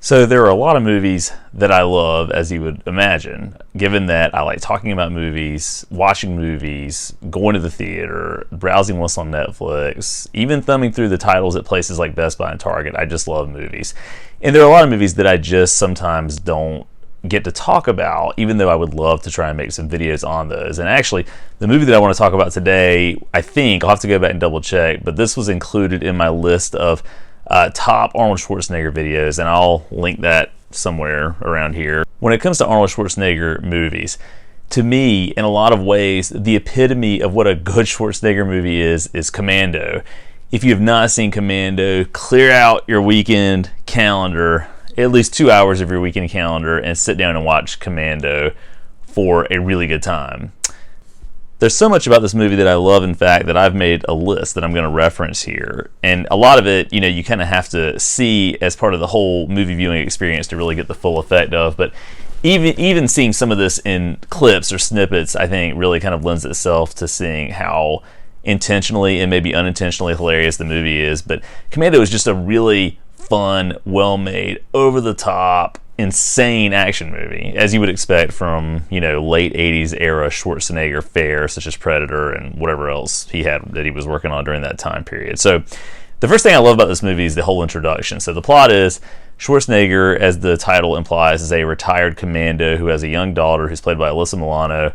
So there are a lot of movies that I love, as you would imagine, given that I like talking about movies, watching movies, going to the theater, browsing what's on Netflix, even thumbing through the titles at places like Best Buy and Target. I just love movies. And there are a lot of movies that I just sometimes don't get to talk about, even though I would love to try and make some videos on those. And actually, the movie that I want to talk about today, I think, I'll have to go back and double check, but this was included in my list of top Arnold Schwarzenegger videos, and I'll link that somewhere around here. When it comes to Arnold Schwarzenegger movies, to me, in a lot of ways, the epitome of what a good Schwarzenegger movie is Commando. If you have not seen Commando, clear out your weekend calendar, at least 2 hours of your weekend calendar, and sit down and watch Commando for a really good time. There's so much about this movie that I love, in fact, that I've made a list that I'm going to reference here. And a lot of it, you kind of have to see as part of the whole movie viewing experience to really get the full effect of. But even seeing some of this in clips or snippets, I think really kind of lends itself to seeing how intentionally and maybe unintentionally hilarious the movie is. But Commando is just a really fun, well-made, over-the-top, insane action movie, as you would expect from, late 80s era Schwarzenegger fare, such as Predator and whatever else he had that he was working on during that time period. So the first thing I love about this movie is the whole introduction. So the plot is Schwarzenegger, as the title implies, is a retired commando who has a young daughter who's played by Alyssa Milano,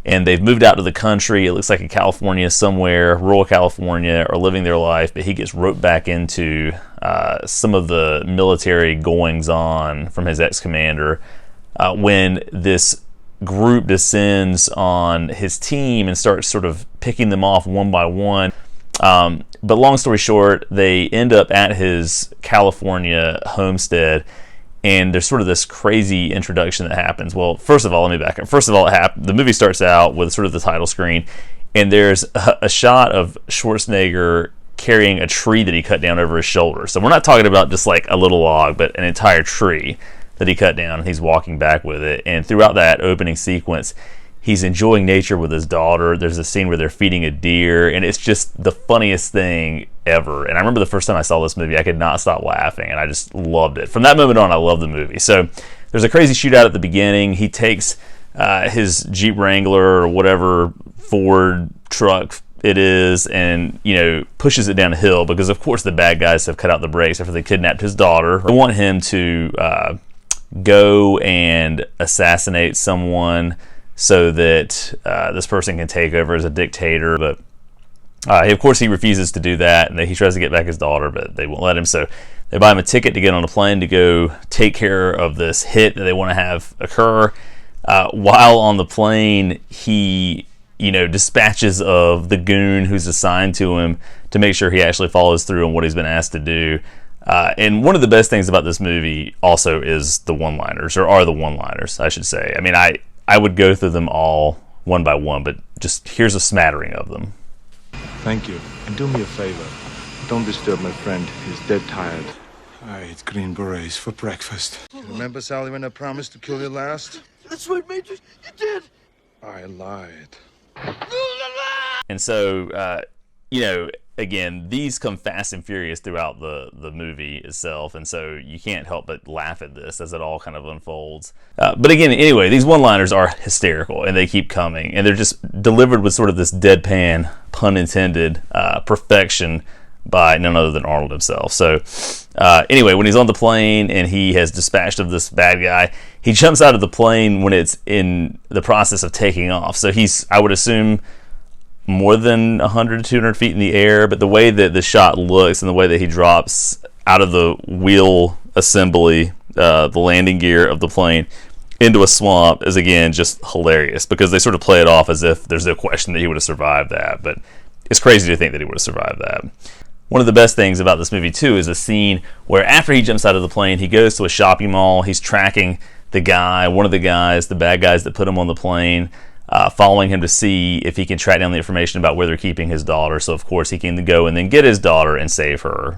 and they've moved out to the country. It looks like in California somewhere, rural California, are living their life, but he gets roped back into some of the military goings-on from his ex-commander when this group descends on his team and starts sort of picking them off one by one. But long story short, they end up at his California homestead, and there's sort of this crazy introduction that happens. Well, first of all, let me back up. First of all, the movie starts out with sort of the title screen, and there's a shot of Schwarzenegger carrying a tree that he cut down over his shoulder. So we're not talking about just like a little log, but an entire tree that he cut down, and he's walking back with it. And throughout that opening sequence, he's enjoying nature with his daughter. There's a scene where they're feeding a deer, and it's just the funniest thing ever. And I remember the first time I saw this movie, I could not stop laughing, and I just loved it. From that moment on, I loved the movie. So there's a crazy shootout at the beginning. He takes his Jeep Wrangler or whatever Ford truck it is, and pushes it down a hill, because of course the bad guys have cut out the brakes after they kidnapped his daughter. They want him to go and assassinate someone so that this person can take over as a dictator. But of course he refuses to do that, and he tries to get back his daughter, but they won't let him. So they buy him a ticket to get on a plane to go take care of this hit that they want to have occur. While on the plane, he dispatches of the goon who's assigned to him to make sure he actually follows through on what he's been asked to do. And one of the best things about this movie also is the one-liners, or are the one-liners, I should say. I mean, I would go through them all one by one, but just here's a smattering of them. Thank you. And do me a favor. Don't disturb my friend. He's dead tired. I ate green berets for breakfast. Remember, Sally, when I promised to kill you last? That's right, Major. You did. I lied. And so, again, these come fast and furious throughout the movie itself, and so you can't help but laugh at this as it all kind of unfolds. But again, anyway, these one-liners are hysterical, and they keep coming, and they're just delivered with sort of this deadpan, pun intended, perfection by none other than Arnold himself. So anyway, when he's on the plane and he has dispatched of this bad guy, he jumps out of the plane when it's in the process of taking off. So he's, I would assume, more than 100 to 200 feet in the air, but the way that the shot looks and the way that he drops out of the wheel assembly, the landing gear of the plane, into a swamp is, again, just hilarious, because they sort of play it off as if there's no question that he would have survived that, but it's crazy to think that he would have survived that. One of the best things about this movie, too, is a scene where after he jumps out of the plane, he goes to a shopping mall. He's tracking one of the guys, the bad guys that put him on the plane, following him to see if he can track down the information about where they're keeping his daughter. So, of course, he can go and then get his daughter and save her,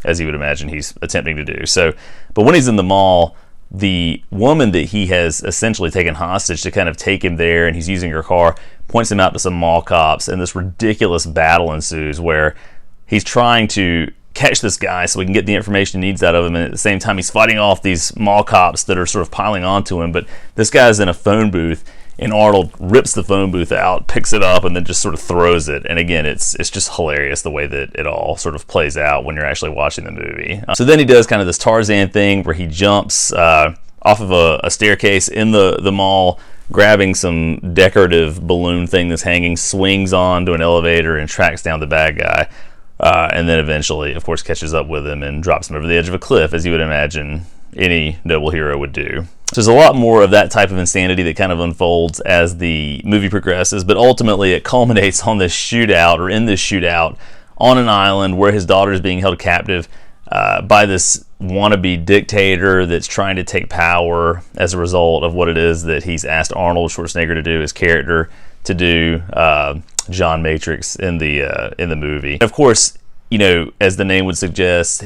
as you would imagine he's attempting to do. So, but when he's in the mall, the woman that he has essentially taken hostage to kind of take him there, and he's using her car, points him out to some mall cops, and this ridiculous battle ensues where he's trying to catch this guy so we can get the information he needs out of him, and at the same time he's fighting off these mall cops that are sort of piling onto him. But this guy's in a phone booth, and Arnold rips the phone booth out, picks it up, and then just sort of throws it. And again, it's just hilarious the way that it all sort of plays out when you're actually watching the movie. So then he does kind of this Tarzan thing where he jumps off of a staircase in the mall, grabbing some decorative balloon thing that's hanging, swings onto an elevator and tracks down the bad guy. And then eventually, of course, catches up with him and drops him over the edge of a cliff, as you would imagine any noble hero would do. So there's a lot more of that type of insanity that kind of unfolds as the movie progresses, but ultimately it culminates on this shootout, or in this shootout, on an island where his daughter is being held captive by this wannabe dictator that's trying to take power as a result of what it is that he's asked Arnold Schwarzenegger to do, his character to do, John Matrix in the movie. Of course, you know, as the name would suggest,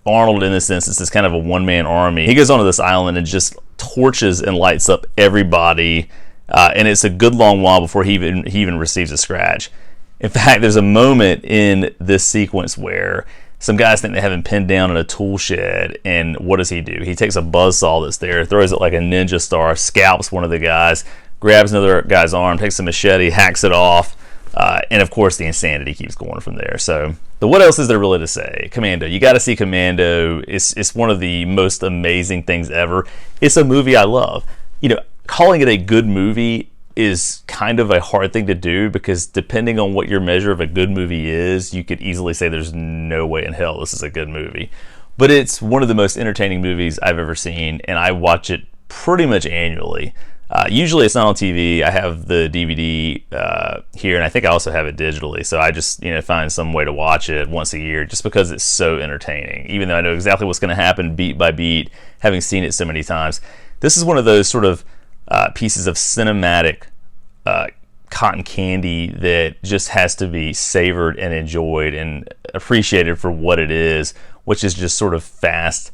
Arnold in this instance is kind of a one-man army. He goes onto this island and just torches and lights up everybody, and it's a good long while before he even receives a scratch. In fact, there's a moment in this sequence where some guys think they have him pinned down in a tool shed, and what does he do? He takes a buzzsaw that's there, throws it like a ninja star, scalps one of the guys, grabs another guy's arm, takes a machete, hacks it off, and of course the insanity keeps going from there. So what else is there really to say? Commando, you got to see Commando. It's one of the most amazing things ever. It's a movie I love. You know, calling it a good movie is kind of a hard thing to do, because depending on what your measure of a good movie is, you could easily say there's no way in hell this is a good movie. But it's one of the most entertaining movies I've ever seen, and I watch it pretty much annually. Usually it's not on TV. I have the DVD here, and I think I also have it digitally. So I just find some way to watch it once a year, just because it's so entertaining. Even though I know exactly what's going to happen beat by beat, having seen it so many times. This is one of those sort of pieces of cinematic cotton candy that just has to be savored and enjoyed and appreciated for what it is, which is just sort of fast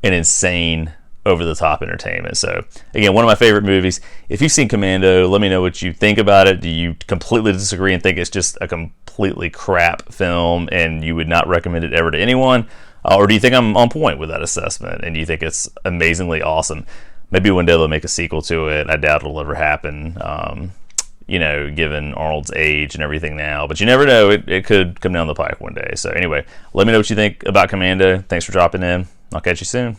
and insane, over-the-top entertainment. So again, one of my favorite movies. If you've seen Commando, let me know what you think about it. Do you completely disagree and think it's just a completely crap film and you would not recommend it ever to anyone? Or do you think I'm on point with that assessment and you think it's amazingly awesome? Maybe one day they'll make a sequel to it. I doubt it'll ever happen, given Arnold's age and everything now. But you never know. It could come down the pike one day. So anyway, let me know what you think about Commando. Thanks for dropping in. I'll catch you soon.